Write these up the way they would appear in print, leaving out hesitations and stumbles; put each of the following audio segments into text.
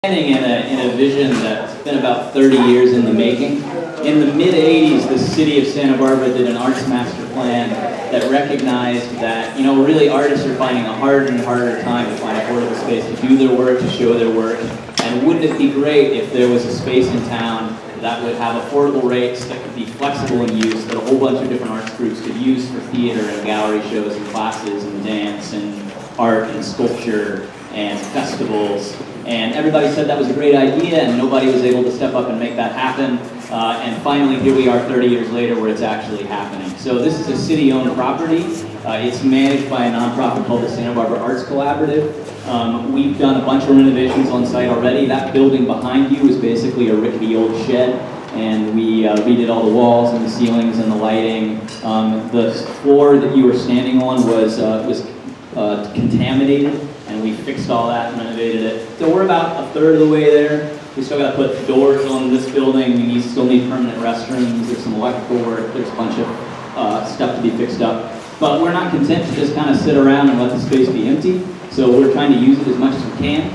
In a vision that's been about 30 years in the making. In the mid-'80s, the city of Santa Barbara did an arts master plan that recognized that, really artists are finding a harder and harder time to find affordable space to do their work, to show their work. And wouldn't it be great if there was a space in town that would have affordable rates, that could be flexible in use, that a whole bunch of different arts groups could use for theater and gallery shows and classes and dance and art and sculpture and festivals. And everybody said that was a great idea, and nobody was able to step up and make that happen. And finally, here we are 30 years later where it's actually happening. So this is a city-owned property. It's managed by a nonprofit called the Santa Barbara Arts Collaborative. We've done a bunch of renovations on site already. That building behind you is basically a rickety old shed, and we redid all the walls and the ceilings and the lighting. The floor that you were standing on was contaminated, and we fixed all that and renovated it. So we're about a third of the way there. We still got to put doors on this building. We still need permanent restrooms. There's some electrical work. There's a bunch of stuff to be fixed up. But we're not content to just kind of sit around and let the space be empty. So we're trying to use it as much as we can.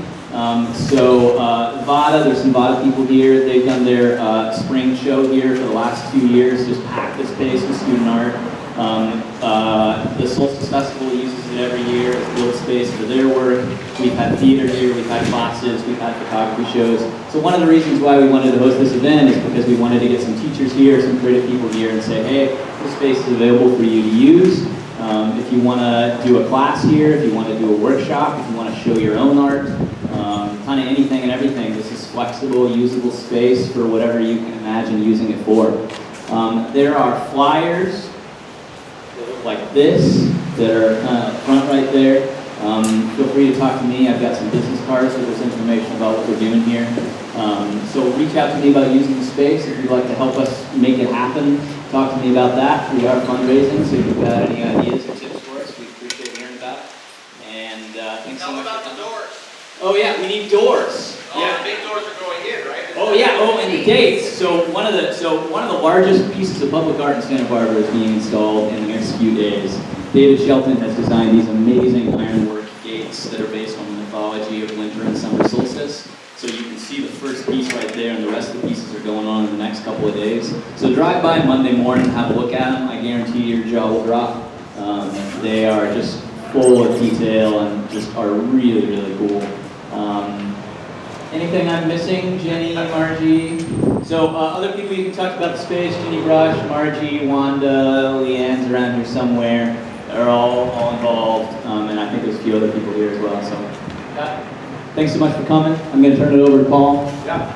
VADA, there's some VADA people here. They've done their spring show here for the last 2 years, just packed this space with student art. The Solstice Festival uses it every year as build space for their work. We've had theater here, we've had classes, we've had photography shows. So one of the reasons why we wanted to host this event is because we wanted to get some teachers here, some creative people here, and say, hey, this space is available for you to use. If you want to do a class here, if you want to do a workshop, if you want to show your own art, kind of anything and everything. This is flexible, usable space for whatever you can imagine using it for. There are flyers like this that are kind of up front right there. Feel free to talk to me. I've got some business cards where there's information about what we're doing here. So reach out to me about using the space. If you'd like to help us make it happen, talk to me about that. We are fundraising, so if you've got any ideas or tips for us, we appreciate hearing about it. And thanks so much. Tell them about the doors. Oh yeah, we need doors. Oh, yeah. The big doors are going in, right? Oh yeah. Oh, and the gates. So one of the largest pieces of public art in Santa Barbara is being installed in the next few days. David Shelton has designed these amazing ironwork gates that are based on the mythology of winter and summer solstice. So you can see the first piece right there, and the rest of the pieces are going on in the next couple of days. So drive by Monday morning, have a look at them. I guarantee your jaw will drop. They are just full of detail and just are really, really cool. Anything I'm missing? Jenny, Margie? So other people you can talk about the space, Jenny Brush, Margie, Wanda, Leanne's around here somewhere. They're all involved, and I think there's a few other people here as well. So thanks so much for coming. I'm going to turn it over to Paul. Yeah.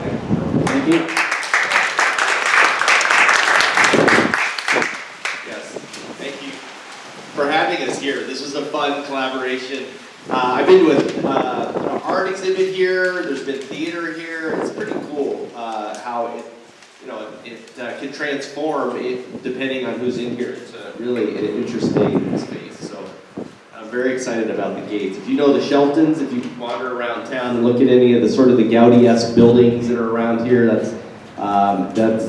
Thank you. Yes. Thank you for having us here. This was a fun collaboration. I've been with an art exhibit here. There's been theater here. It's pretty cool how it can transform it depending on who's in here. It's really an interesting space. So I'm very excited about the gates. If you know the Sheltons, if you wander around town and look at any of the sort of the Gaudi-esque buildings that are around here, that's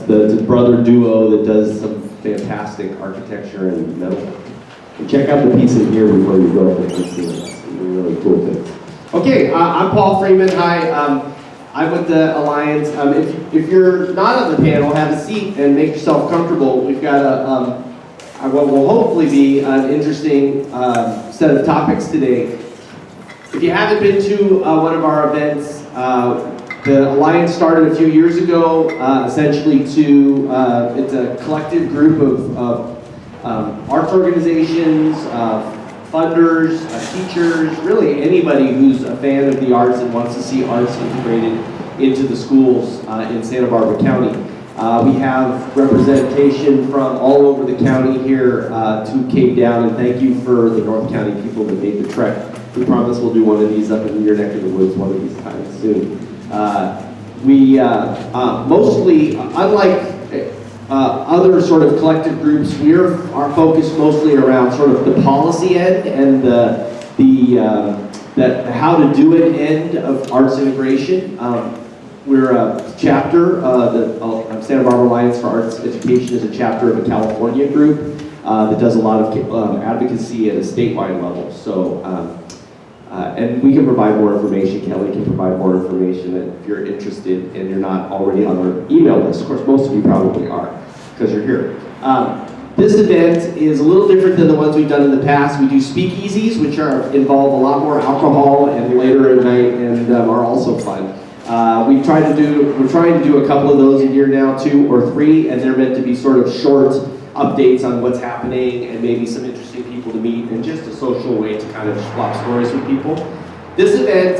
the brother duo that does some fantastic architecture and metal. And check out the piece in here before you go up and see it. Really cool things. Okay, I'm Paul Freeman. Hi, I'm with the Alliance. If you're not on the panel, have a seat and make yourself comfortable. We've got what will hopefully be an interesting set of topics today. If you haven't been to one of our events, the Alliance started a few years ago, essentially it's a collective group of arts organizations, funders, teachers, really anybody who's a fan of the arts and wants to see arts integrated into the schools in Santa Barbara County. We have representation from all over the county here to Cape Down, and thank you for the North County people that made the trek. We promise we'll do one of these up in your neck of the woods one of these times soon. We mostly, unlike other sort of collective groups, are focused mostly around sort of the policy end and the how to do it end of arts integration. We're a chapter, the Santa Barbara Alliance for Arts Education is a chapter of a California group that does a lot of advocacy at a statewide level. So And we can provide more information. Kelly can provide more information if you're interested and you're not already on our email list. Of course, most of you probably are because you're here. This event is a little different than the ones we've done in the past. We do speakeasies, which involve a lot more alcohol and later at night and are also fun. We're trying to do a couple of those a year now, 2 or 3, and they're meant to be sort of short updates on what's happening and maybe some interesting people to meet and just a social way to kind of swap stories with people. This event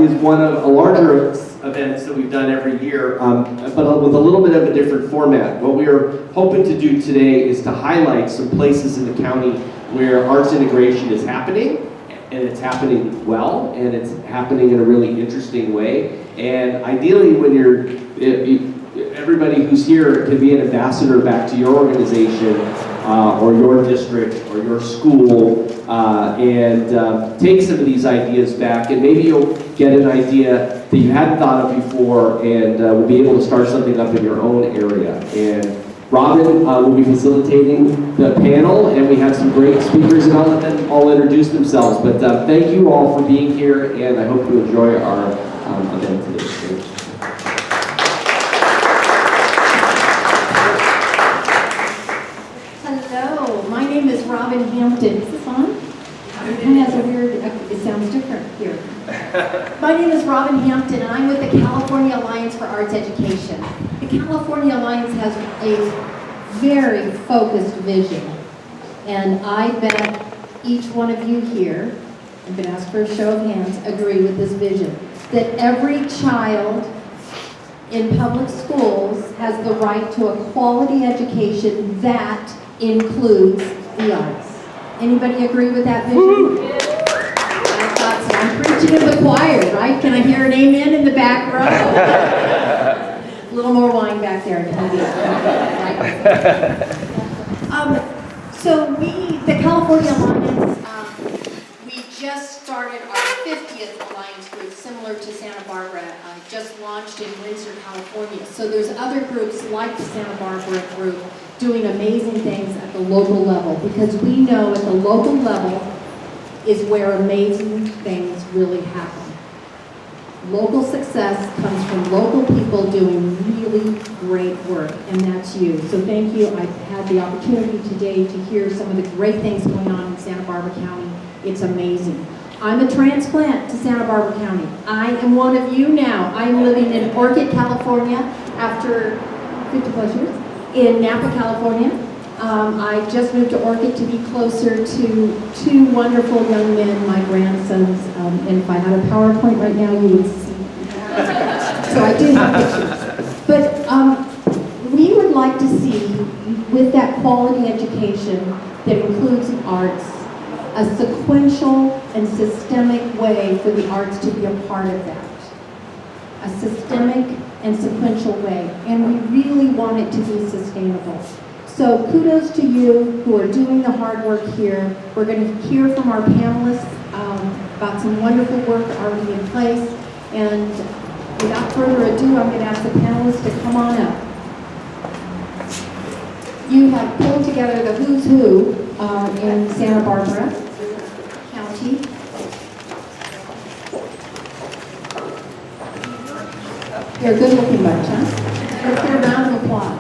is one of a larger events that we've done every year, but with a little bit of a different format. What we are hoping to do today is to highlight some places in the county where arts integration is happening, and it's happening well, and it's happening in a really interesting way. And ideally, when everybody who's here can be an ambassador back to your organization or your district or your school and take some of these ideas back, and maybe you'll get an idea that you hadn't thought of before and will be able to start something up in your own area. And Robin will be facilitating the panel, and we have some great speakers, and I'll let them all introduce themselves. But thank you all for being here, and I hope you enjoy our event today. Hello, my name is Robin Hampton. Is this on? It kind of has a weird, it sounds different here. My name is Robin Hampton, and I'm with the California Alliance for Arts Education. The California Alliance has a very focused vision, and I bet each one of you here, I'm going to ask for a show of hands, agree with this vision, that every child in public schools has the right to a quality education that includes the arts. Anybody agree with that vision? I thought so. I'm preaching to the choir, right? Can I hear an amen in the back row? A little more wine back there. So the California Alliance, we just started our 50th Alliance group, similar to Santa Barbara, just launched in Windsor, California. So there's other groups like the Santa Barbara group doing amazing things at the local level, because we know at the local level is where amazing things really happen. Local success comes from local people doing really great work, and that's you. So thank you. I've had the opportunity today to hear some of the great things going on in Santa Barbara County. It's amazing. I'm a transplant to Santa Barbara County. I am one of you now. I'm living in Orchid, California after 50 plus years. In Napa, California. I just moved to Orchid to be closer to 2 wonderful young men, my grandsons, and if I had a PowerPoint right now, you would see. So I do have pictures. But we would like to see, with that quality education that includes the arts, a sequential and systemic way for the arts to be a part of that. A systemic and sequential way, and we really want it to be sustainable. So kudos to you who are doing the hard work here. We're going to hear from our panelists about some wonderful work already in place, and without further ado, I'm going to ask the panelists to come on up. You have pulled together the who's who in Santa Barbara County. You're a good-looking bunch, huh? Let's get a round of applause.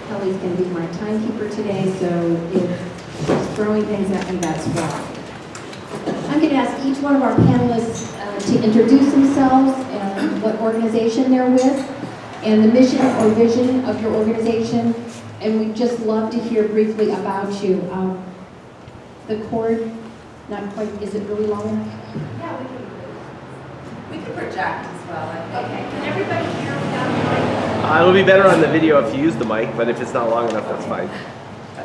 Kelly's going to be my timekeeper today, so if she's throwing things at me, that's why. I'm going to ask each one of our panelists to introduce themselves and what organization they're with, and the mission or vision of your organization, and we'd just love to hear briefly about you. The cord, not quite, is it really long enough? Yeah, we can project as well. Okay, can everybody hear without the mic? It'll be better on the video if you use the mic, but if it's not long enough, that's fine.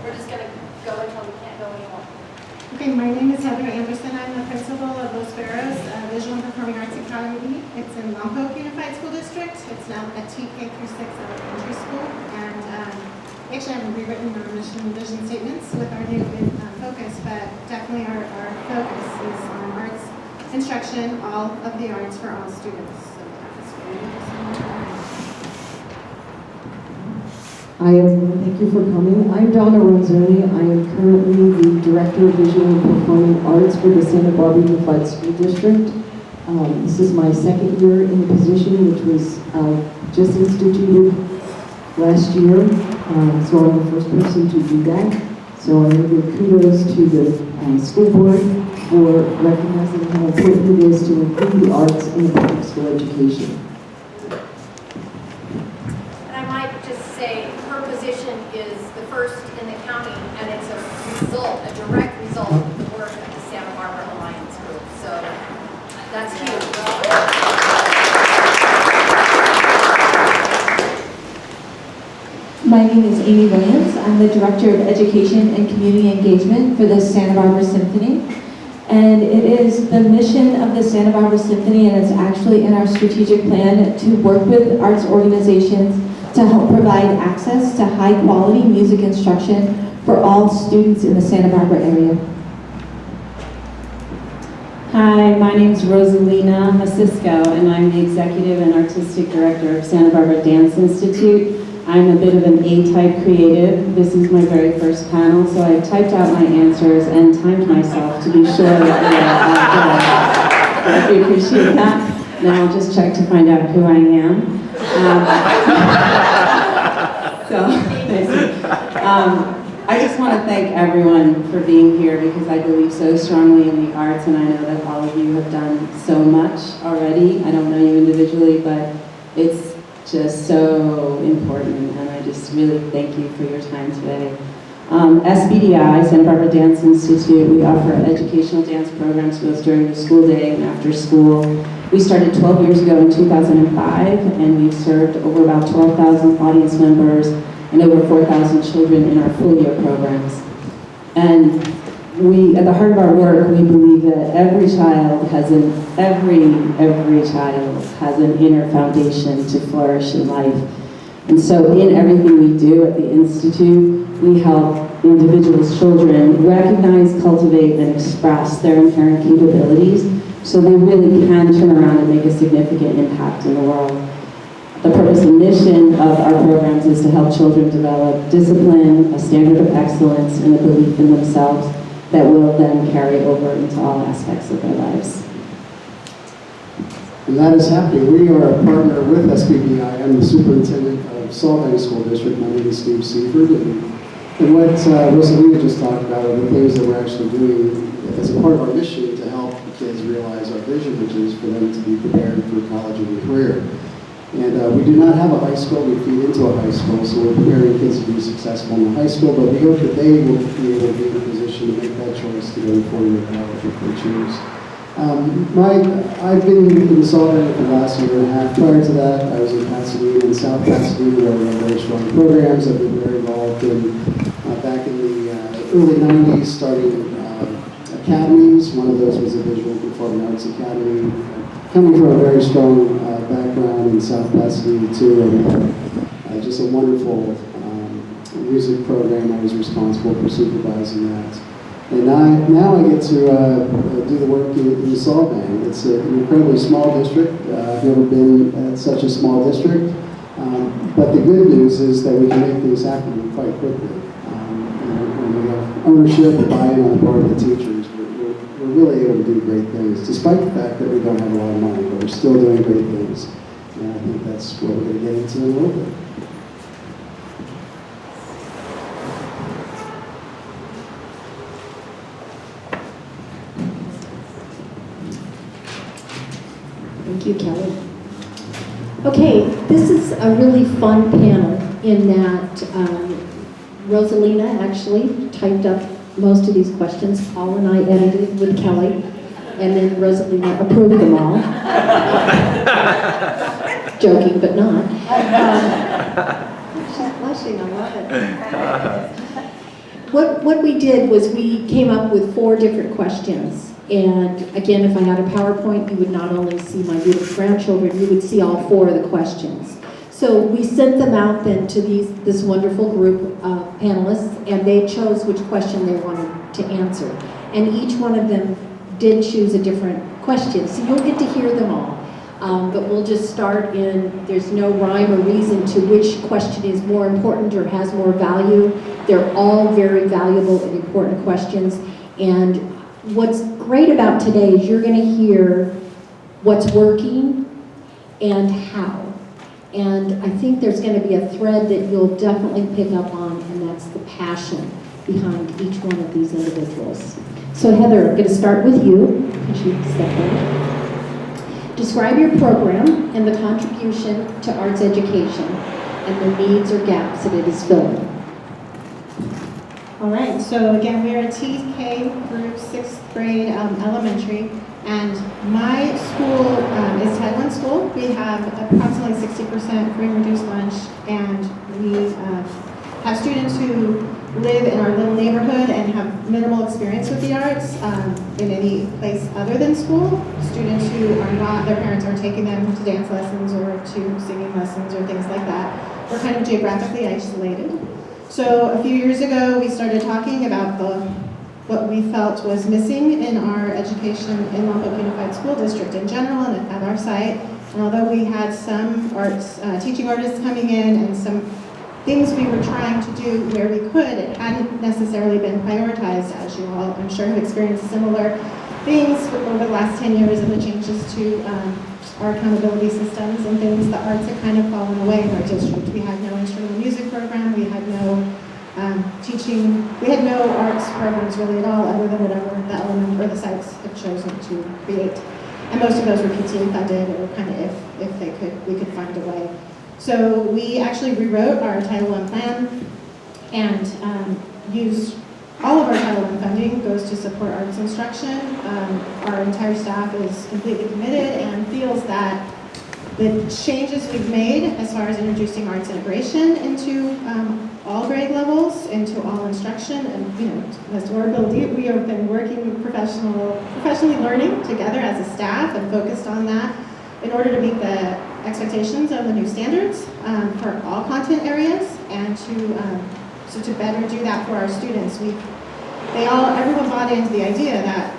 We're just going to go until we can't go anymore. Okay, my name is Heather Anderson. I'm the principal of Los Barros Visual and Performing Arts Academy. It's in Lompoc Unified School District. It's now a TK through 6 elementary school. And actually, I've rewritten our mission and vision statements with our new focus, but definitely our focus is on arts instruction, all of the arts for all students. So that's Thank you for coming. I'm Donna Rosoni. I am currently the Director of Visual and Performing Arts for the Santa Barbara Unified School District. This is my second year in the position, which was just instituted last year. So I'm the first person to do that. So I want to give kudos to the school board for recognizing how important it is to include the arts in the public school education. And I might just say her position is the first in the county, and it's a result, a direct result of the work of the Santa Barbara Alliance Group. So that's huge. My name is Amy Williams. I'm the Director of Education and Community Engagement for the Santa Barbara Symphony. And it is the mission of the Santa Barbara Symphony, and it's actually in our strategic plan, to work with arts organizations to help provide access to high quality music instruction for all students in the Santa Barbara area. Hi, my name is Rosalina Hasisco, and I'm the Executive and Artistic Director of Santa Barbara Dance Institute. I'm a bit of an A-type creative. This is my very first panel, so I've typed out my answers and timed myself to be sure that I appreciate that. Now I'll just check to find out who I am. I just want to thank everyone for being here, because I believe so strongly in the arts, and I know that all of you have done so much already. I don't know you individually, but it's just so important, and I just really thank you for your time today. SBDI, Santa Barbara Dance Institute, we offer educational dance programs both during the school day and after school. We started 12 years ago in 2005, and we've served over about 12,000 audience members and over 4,000 children in our full year programs. And we, at the heart of our work, we believe that every child has every child has an inner foundation to flourish in life. And so in everything we do at the Institute, we help individuals, children, recognize, cultivate, and express their inherent capabilities so they really can turn around and make a significant impact in the world. The purpose and mission of our programs is to help children develop discipline, a standard of excellence, and a belief in themselves that will then carry over into all aspects of their lives. And that is happening. We are a partner with SBCAAE. I'm the superintendent of Salt Lake School District. My name is Steve Seifert. And what Rosalina just talked about are the things that we're actually doing as a part of our mission to help kids realize our vision, which is for them to be prepared for college and a career. And we do not have a high school. We feed into a high school, so we're preparing kids to be successful in the high school, but we hope that they will be able to be in a position to make that choice to go to four-year college if they choose. I've been in the Salt Lake for the last year and a half. Prior to that, I was in Pasadena and South Pasadena, where we have very strong programs. I've been very involved in, back in the early 90s, starting academies. One of those was the Visual and Performing Arts Academy. Coming from a very strong background in South Pasadena too, and just a wonderful music program. I was responsible for supervising that. And now I get to do the work in the Salt Band. It's an incredibly small district. I've never been at such a small district. But the good news is that we can make things happen quite quickly. When we have ownership and buy-in on the part of the teachers, we're really able to do great things, despite the fact that we don't have a lot of money, but we're still doing great things. And I think that's what we're going to get into in a little bit. Thank you, Kelly. Okay, this is a really fun panel in that Rosalina actually typed up most of these questions. Paul and I edited with Kelly, and then Rosalina approved them all. Joking, but not. She's blushing, I love it. What we did was we came up with 4 different questions. And again, if I had a PowerPoint, you would not only see my beautiful grandchildren, you would see all 4 of the questions. So we sent them out then to this wonderful group of panelists, and they chose which question they wanted to answer. And each one of them did choose a different questions. So you'll get to hear them all. But we'll just start there's no rhyme or reason to which question is more important or has more value. They're all very valuable and important questions. And what's great about today is you're going to hear what's working and how. And I think there's going to be a thread that you'll definitely pick up on, and that's the passion behind each one of these individuals. So Heather, I'm going to start with you. Could you step in? Describe your program and the contribution to arts education and the needs or gaps that it is filling. All right, so again, we are a TK group, 6th grade elementary, and my school is Title I school. We have approximately 60% free and reduced lunch, and we have students who live in our little neighborhood and have minimal experience with the arts in any place other than school. Students who are not, their parents aren't taking them to dance lessons or to singing lessons or things like that. We're kind of geographically isolated. So a few years ago, we started talking about what we felt was missing in our education in Lompoc Unified School District in general and at our site. And although we had some arts, teaching artists coming in and some things we were trying to do where we could, it hadn't necessarily been prioritized, as you all, I'm sure, have experienced similar things over the last 10 years of the changes to our accountability systems and things. The arts had kind of fallen away in our district. We had no instrumental music program, we had no teaching, we had no arts programs really at all other than whatever the element or the sites had chosen to create. And most of those were PTA funded or kind of if they could, we could find a way. So we actually rewrote our Title I plan and used all of our Title I funding goes to support arts instruction. Our entire staff is completely committed and feels that the changes we've made as far as introducing arts integration into all grade levels, into all instruction, and as Laura building, we have been working professionally learning together as a staff and focused on that in order to meet the expectations of the new standards for all content areas, and to better do that for our students. Everyone bought into the idea that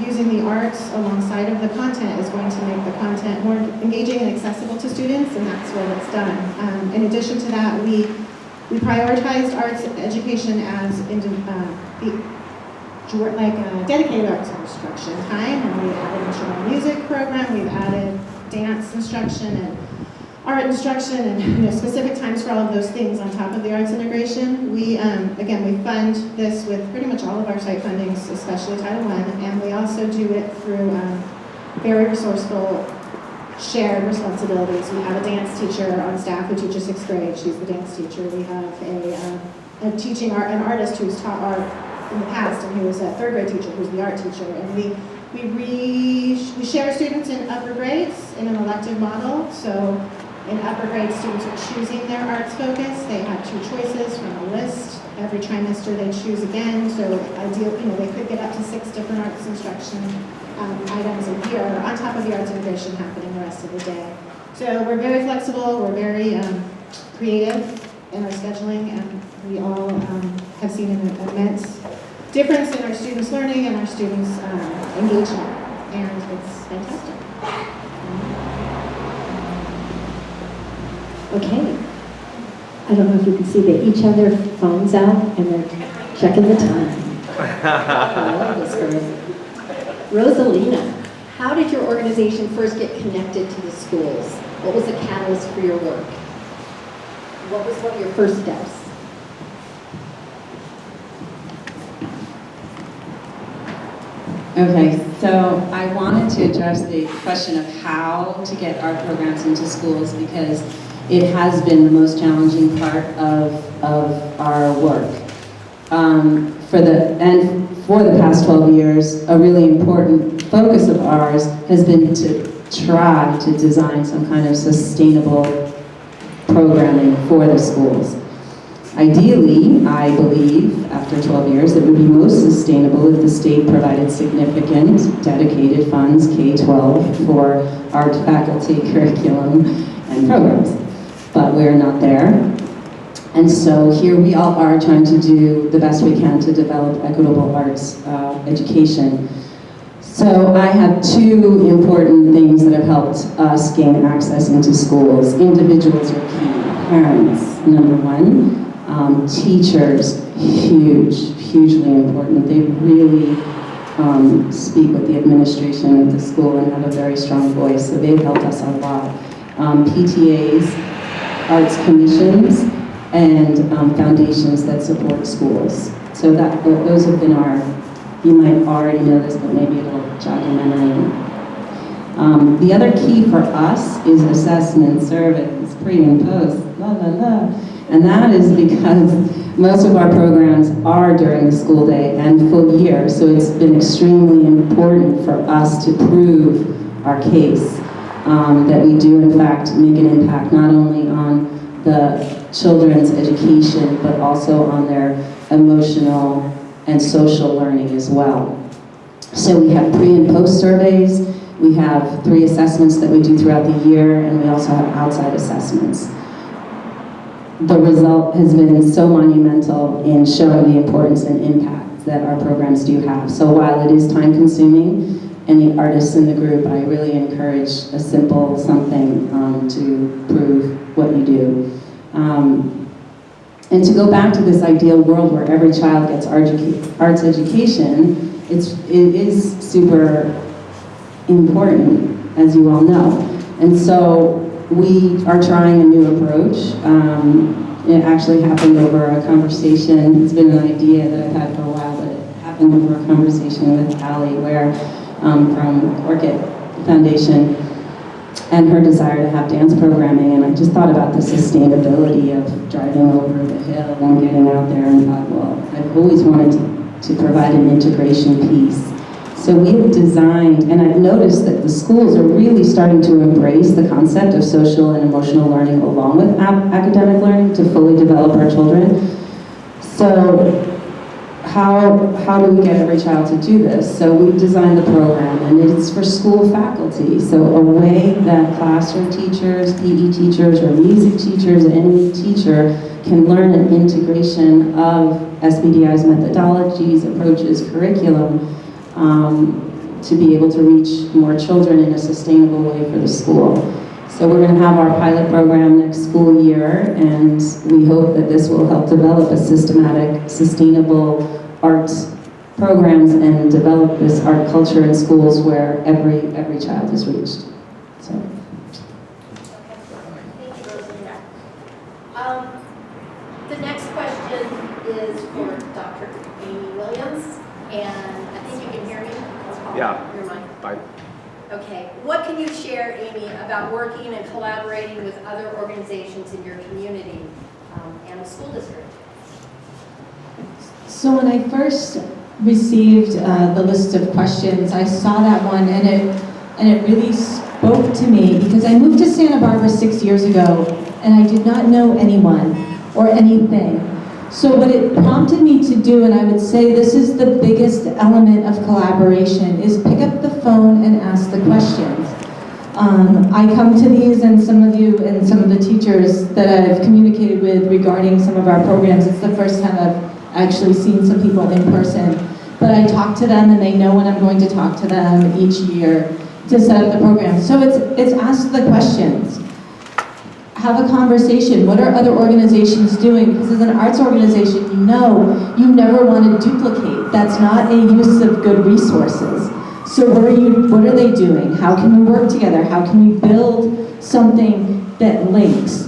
using the arts alongside of the content is going to make the content more engaging and accessible to students, and that's what it's done. In addition to that, we prioritized arts education as dedicated arts instruction time, and we added instrumental music program, we've added dance instruction and art instruction and specific times for all of those things on top of the arts integration. We fund this with pretty much all of our site fundings, especially Title I, and we also do it through very resourceful shared responsibilities. We have a dance teacher on staff who teaches 6th grade. She's the dance teacher. We have an artist who's taught art in the past and who was a 3rd grade teacher who's the art teacher. And we share students in upper grades in an elective model. So in upper grade, students are choosing their arts focus. They have 2 choices from a list. Every trimester they choose again. So they could get up to 6 different arts instruction items a year on top of the arts integration happening the rest of the day. So we're very flexible. We're very creative in our scheduling, and we all have seen an immense difference in our students' learning and our students' engagement, and it's fantastic. Okay. I don't know if you can see, they each have their phones out and they're checking the time. I love this girl. Rosalina, how did your organization first get connected to the schools? What was the catalyst for your work? What was one of your first steps? Okay, so I wanted to address the question of how to get art programs into schools, because it has been the most challenging part of our work. For the past 12 years, a really important focus of ours has been to try to design some kind of sustainable programming for the schools. Ideally, I believe, after 12 years, it would be most sustainable if the state provided significant, dedicated funds, K-12, for art faculty, curriculum, and programs. But we're not there. And so here we all are trying to do the best we can to develop equitable arts education. So I have two important things that have helped us gain access into schools. Individuals are key. Parents, number one. Teachers, hugely important. They really speak with the administration of the school and have a very strong voice, so they've helped us a lot. PTAs, arts commissions, and foundations that support schools. So those have been you might already know this, but maybe it'll jog your memory. The other key for us is assessment surveys, pre and post, And that is because most of our programs are during the school day and full year, so it's been extremely important for us to prove our case, that we do in fact make an impact not only on the children's education, but also on their emotional and social learning as well. So we have pre and post surveys, we have 3 assessments that we do throughout the year, and we also have outside assessments. The result has been so monumental in showing the importance and impact that our programs do have. So while it is time consuming, any artists in the group, I really encourage a simple something to prove what you do. And to go back to this ideal world where every child gets arts education, it is super important, as you all know. And so we are trying a new approach. It actually happened over a conversation. It's been an idea that I've had for a while, but it happened over a conversation with Allie, where from Orchid Foundation, and her desire to have dance programming. And I just thought about the sustainability of driving over the hill and getting out there, and thought, well, I've always wanted to provide an integration piece. So we've designed, and I've noticed that the schools are really starting to embrace the concept of social and emotional learning along with academic learning to fully develop our children. So how do we get every child to do this? So we've designed the program, and it's for school faculty. So a way that classroom teachers, PE teachers, or music teachers, any teacher can learn an integration of SBDI's methodologies, approaches, curriculum, to be able to reach more children in a sustainable way for the school. So we're going to have our pilot program next school year, and we hope that this will help develop a systematic, sustainable arts programs and develop this art culture in schools where every child is reached. So. Thank you, Rosalia. The next question is for Dr. Amy Williams, and I think you can hear me. Yeah. Your mic. Fine. Okay. What can you share, Amy, about working and collaborating with other organizations in your community and the school district? So when I first received the list of questions, I saw that one, and it really spoke to me, because I moved to Santa Barbara 6 years ago, and I did not know anyone or anything. So what it prompted me to do, and I would say this is the biggest element of collaboration, is pick up the phone and ask the questions. I come to these, and some of you and some of the teachers that I've communicated with regarding some of our programs, it's the first time I've actually seen some people in person. But I talk to them, and they know when I'm going to talk to them each year to set up the program. So it's ask the questions. Have a conversation. What are other organizations doing? Because as an arts organization, you never want to duplicate. That's not a use of good resources. So what are they doing? How can we work together? How can we build something that links?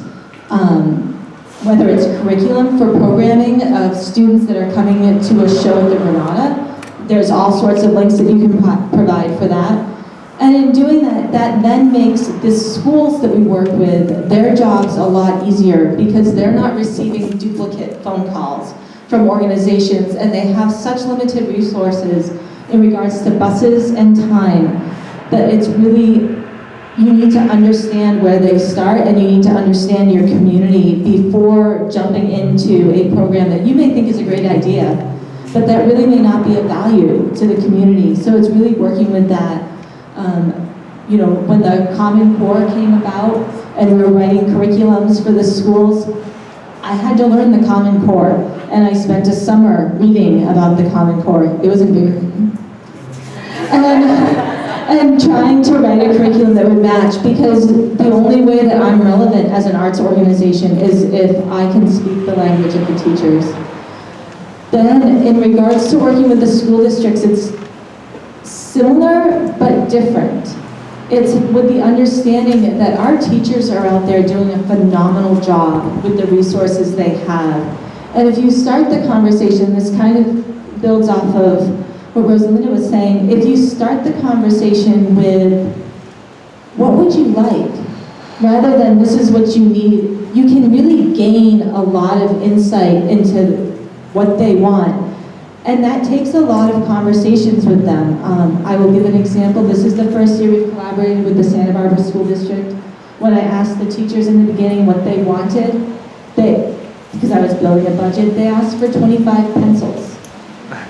Whether it's curriculum for programming of students that are coming into a show at the Granada, there's all sorts of links that you can provide for that. And in doing that, that then makes the schools that we work with, their jobs a lot easier, because they're not receiving duplicate phone calls from organizations, and they have such limited resources in regards to buses and time that it's really, you need to understand where they start, and you need to understand your community before jumping into a program that you may think is a great idea, but that really may not be of value to the community. So it's really working with that. When the Common Core came about and we were writing curriculums for the schools, I had to learn the Common Core, and I spent a summer reading about the Common Core. It was invigorating. And am trying to write a curriculum that would match, because the only way that I'm relevant as an arts organization is if I can speak the language of the teachers. Then, in regards to working with the school districts, it's similar but different. It's with the understanding that our teachers are out there doing a phenomenal job with the resources they have. And if you start the conversation, this kind of builds off of what Rosalinda was saying, if you start the conversation with, what would you like? Rather than this is what you need, you can really gain a lot of insight into what they want. And that takes a lot of conversations with them. I will give an example. This is the first year we've collaborated with the Santa Barbara School District. When I asked the teachers in the beginning what they wanted, because I was building a budget, they asked for 25 pencils,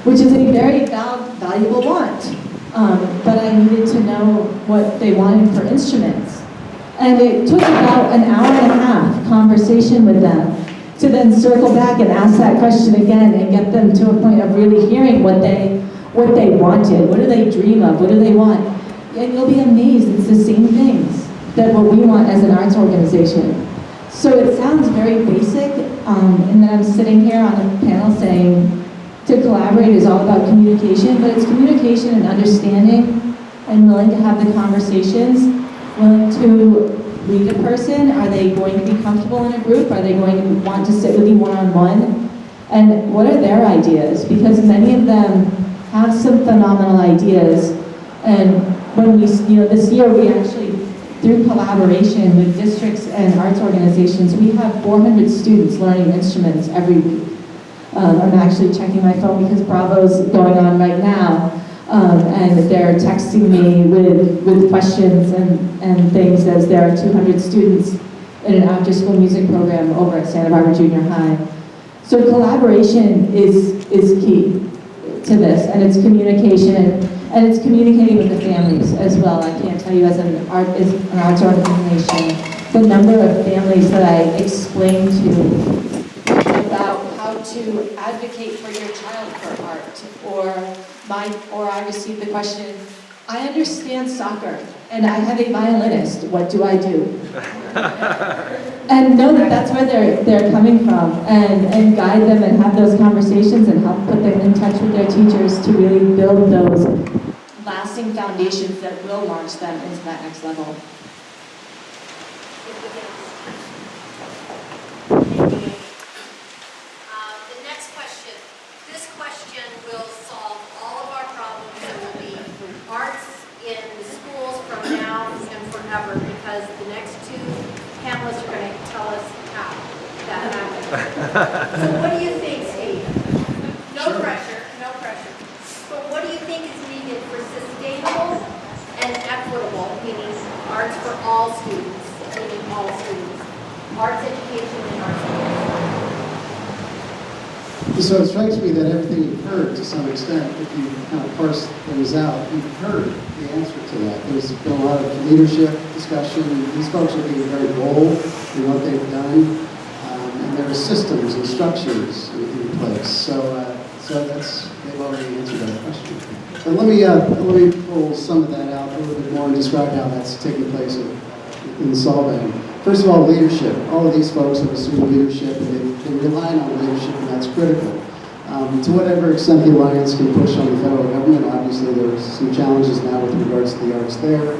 which is a very valuable want. But I needed to know what they wanted for instruments. And it took about an hour and a half conversation with them to then circle back and ask that question again and get them to a point of really hearing what they wanted. What do they dream of? What do they want? And you'll be amazed, it's the same things that what we want as an arts organization. So it sounds very basic, and then I'm sitting here on a panel saying to collaborate is all about communication, but it's communication and understanding and willing to have the conversations, willing to read a person. Are they going to be comfortable in a group? Are they going to want to sit with you one-on-one? And what are their ideas? Because many of them have some phenomenal ideas. And when we, this year we actually, through collaboration with districts and arts organizations, we have 400 students learning instruments every week. I'm actually checking my phone because Bravo's going on right now. And they're texting me with questions and things, as there are 200 students in an after-school music program over at Santa Barbara Junior High. So collaboration is key to this, and it's communication, and it's communicating with the families as well. I can't tell you as an arts organization, the number of families that I explain to about how to advocate for your child for art, or I received the question, I understand soccer, and I have a violinist, what do I do? And know that that's where they're coming from, and guide them and have those conversations and help put them in touch with their teachers to really build those lasting foundations that will launch them into that next level. The next question. This question will solve all of our problems. It will be arts in schools from now and forever, because the next two panelists are going to tell us how that happens. So what do you think, Steve? No pressure, no pressure. But what do you think is needed for sustainable and equitable, meaning arts for all students, meaning all students, arts education and arts education? So it strikes me that everything you've heard, to some extent, if you kind of parse things out, you've heard the answer to that. There's been a lot of leadership discussion. These folks are being very bold in what they've done, and there are systems and structures in place. So they've already answered that question. But let me pull some of that out a little bit more and describe how that's taking place in Solvang. First of all, leadership. All of these folks have assumed leadership, and they're relying on leadership, and that's critical. To whatever extent the Alliance can push on the federal government, obviously there's some challenges now with regards to the arts there,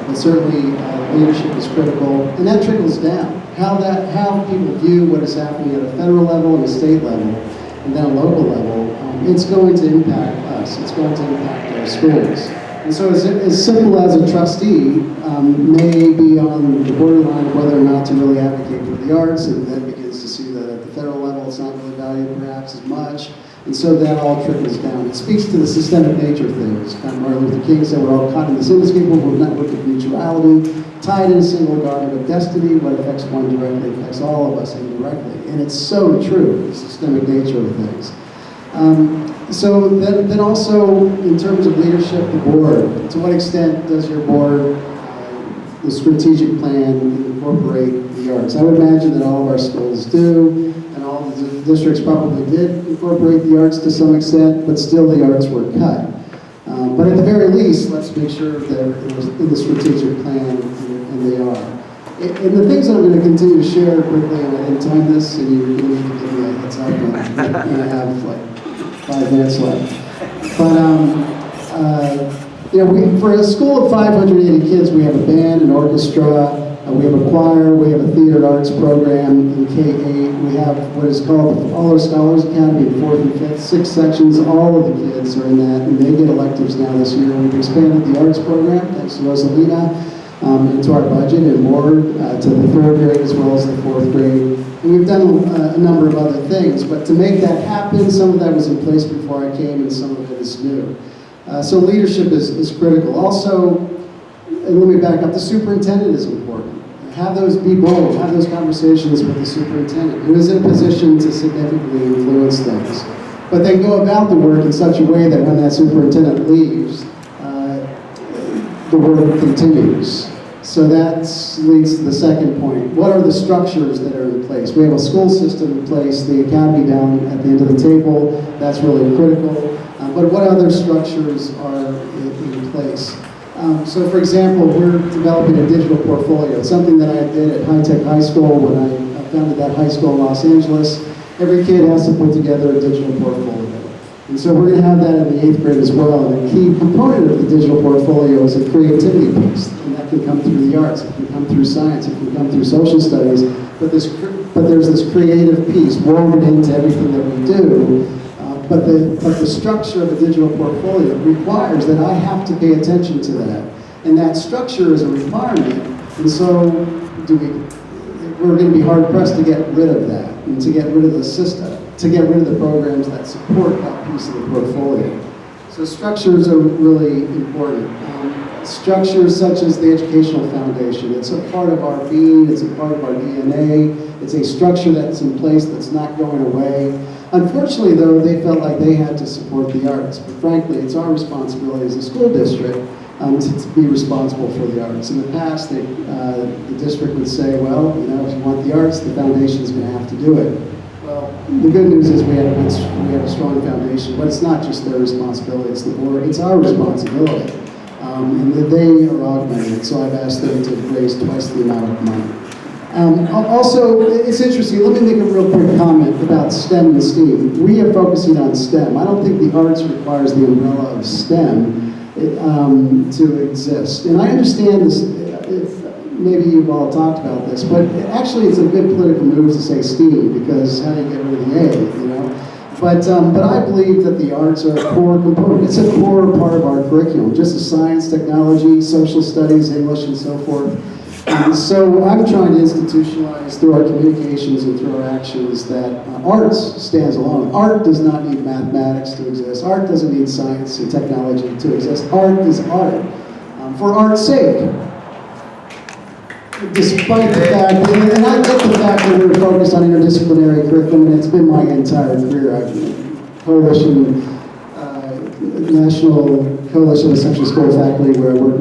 but certainly leadership is critical, and that trickles down. How people view what is happening at a federal level and a state level, and then a local level, it's going to impact us. It's going to impact our schools. And so as simple as a trustee may be on the borderline of whether or not to really advocate for the arts, and then begins to see that at the federal level it's not really valued perhaps as much, and so that all trickles down. It speaks to the systemic nature of things. Kind of Martin Luther King said we're all caught in this inescapable network of mutuality, tied in a single garment of destiny. What affects one directly affects all of us indirectly. And it's so true, the systemic nature of things. So then also, in terms of leadership, the board, to what extent does your board, the strategic plan, incorporate the arts? I would imagine that all of our schools do, and all the districts probably did incorporate the arts to some extent, but still the arts were cut. But at the very least, let's make sure they're in the strategic plan, and they are. And the things that I'm going to continue to share quickly, and I didn't time this, and you're going to need to give me a heads up, and I'm going to have like 5 minutes left. But, for a school of 580 kids, we have a band, an orchestra, we have a choir, we have a theater arts program in K-8, we have what is called the All Our Scholars Academy in 4th and 5th, 6 sections, all of the kids are in that, and they get electives now this year. We've expanded the arts program, thanks to Rosalina, into our budget, and more to the 3rd grade as well as the 4th grade. And we've done a number of other things, but to make that happen, some of that was in place before I came, and some of it is new. So leadership is critical. Also, and let me back up, the superintendent is important. Be bold, have those conversations with the superintendent, who is in a position to significantly influence things. But they go about the work in such a way that when that superintendent leaves, the work continues. So that leads to the second point. What are the structures that are in place? We have a school system in place, the academy down at the end of the table, that's really critical. But what other structures are in place? So for example, we're developing a digital portfolio, something that I did at High Tech High School when I founded that high school in Los Angeles. Every kid has to put together a digital portfolio. And so we're going to have that in the 8th grade as well. And a key component of the digital portfolio is a creativity piece. And that can come through the arts, it can come through science, it can come through social studies. But there's this creative piece woven into everything that we do. But the structure of a digital portfolio requires that I have to pay attention to that. And that structure is a requirement. And so we're going to be hard pressed to get rid of that, and to get rid of the system, to get rid of the programs that support that piece of the portfolio. So structures are really important. Structures such as the educational foundation, it's a part of our being, it's a part of our DNA, it's a structure that's in place that's not going away. Unfortunately, though, they felt like they had to support the arts, but frankly, it's our responsibility as a school district to be responsible for the arts. In the past, the district would say, well, if you want the arts, the foundation's going to have to do it. Well, the good news is we have a strong foundation, but it's not just their responsibility, it's the board, it's our responsibility. And that they are augmented, so I've asked them to raise twice the amount of money. Also, it's interesting, let me make a real quick comment about STEM and STEAM. We are focusing on STEM. I don't think the arts requires the umbrella of STEM to exist. And I understand this, maybe you've all talked about this, but actually it's a good political move to say STEAM, because how do you get rid of the A, But I believe that the arts are a core component. It's a core part of our curriculum, just as science, technology, social studies, English, and so forth. So I'm trying to institutionalize through our communications and through our actions that arts stands alone. Art does not need mathematics to exist. Art doesn't need science and technology to exist. Art is art. For art's sake. Despite the fact, and I get the fact that we're focused on interdisciplinary curriculum, and it's been my entire career. I've National Coalition of Essential School Faculty, where I work